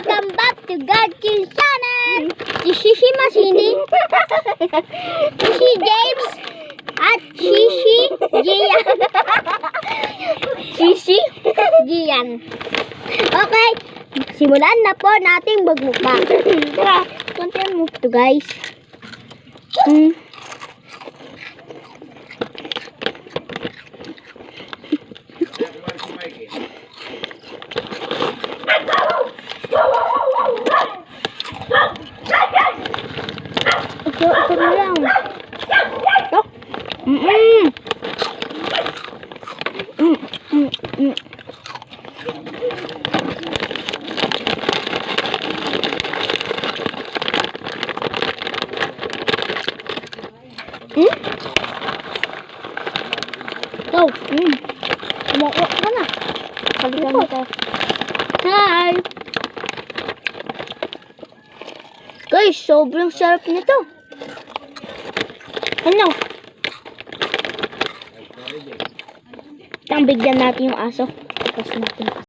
Welcome back to God's channel! Si Shishi Masini, si James, at Shishi Gian. Shishi Gian. Okay, simulan na po nating magmukbang. Tara, kontihan mo ito guys. Ito na lang. Ito. Go. Kumakuha ka na. Palitan mo tayo. Hi! Guys, sobrang sarap nito. Ano? Bigyan natin yung aso. Tapos natin.